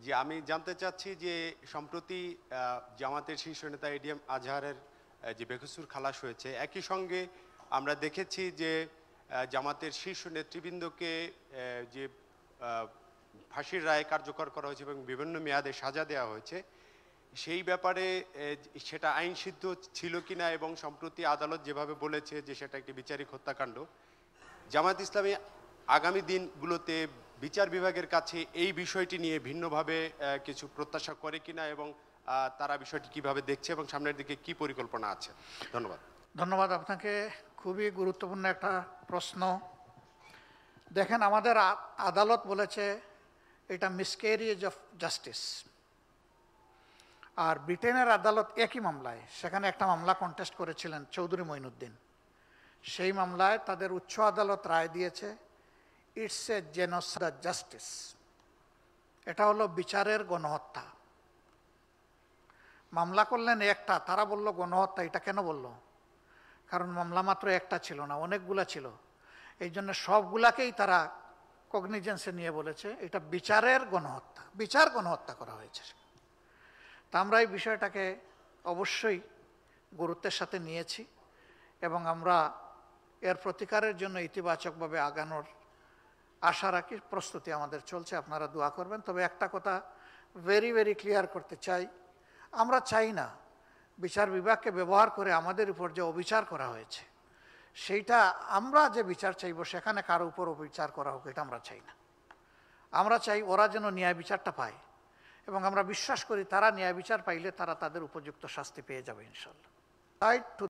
জি, আমি জানতে চাচ্ছি যে সম্প্রতি জামাতের শীর্ষ নেতা এডিএম আজহারের যে বেকসুর খালাস হয়েছে, একই সঙ্গে আমরা দেখেছি যে জামাতের শীর্ষ নেতৃবৃন্দকে যে ফাঁসির রায় কার্যকর করা হয়েছে এবং বিভিন্ন মেয়াদে সাজা দেওয়া হয়েছে, সেই ব্যাপারে সেটা আইনসিদ্ধ ছিল কিনা এবং সম্প্রতি আদালত যেভাবে বলেছে যে সেটা একটি বিচারিক হত্যাকাণ্ড, জামাত ইসলামী আগামী দিনগুলোতে বিচার বিভাগের কাছে এই বিষয়টি নিয়ে ভিন্নভাবে কিছু প্রত্যাশা করে কিনা এবং তারা বিষয়টি কিভাবে দেখছে এবং সামনের দিকে কি পরিকল্পনা আছে? ধন্যবাদ। ধন্যবাদ আপনাকে। খুবই গুরুত্বপূর্ণ একটা প্রশ্ন। দেখেন, আমাদের আদালত বলেছে এটা মিসক্যারেজ অফ জাস্টিস। আর ব্রিটেনের আদালত একই মামলায়, সেখানে একটা মামলা কন্টেস্ট করেছিলেন চৌধুরী মঈনুদ্দিন, সেই মামলায় তাদের উচ্চ আদালত রায় দিয়েছে ইটস এ জেনোসাইড জাস্টিস, এটা হলো বিচারের গণহত্যা। মামলা করলেন একটা, তারা বলল গণহত্যা। এটা কেন বলল? কারণ মামলা মাত্র একটা ছিল না, অনেকগুলা ছিল। এই জন্য সবগুলাকেই তারা কগনিজেন্সে নিয়ে বলেছে এটা বিচারের গণহত্যা, বিচার গণহত্যা করা হয়েছে। তা আমরা এই বিষয়টাকে অবশ্যই গুরুত্বের সাথে নিয়েছি এবং আমরা এর প্রতিকারের জন্য ইতিবাচকভাবে আগানোর আশা রাখি। প্রস্তুতি আমাদের চলছে, আপনারা দোয়া করবেন। তবে একটা কথা ভেরি ভেরি ক্লিয়ার করতে চাই, আমরা চাই না বিচার বিভাগকে ব্যবহার করে আমাদের উপর যে অবিচার করা হয়েছে, সেইটা আমরা যে বিচার চাইব সেখানে কারো উপর অবিচার করা হোক, এটা আমরা চাই না। আমরা চাই ওরা যেন ন্যায় বিচারটা পায় এবং আমরা বিশ্বাস করি তারা ন্যায় বিচার পাইলে তারা তাদের উপযুক্ত শাস্তি পেয়ে যাবে ইনশাল্লাহ।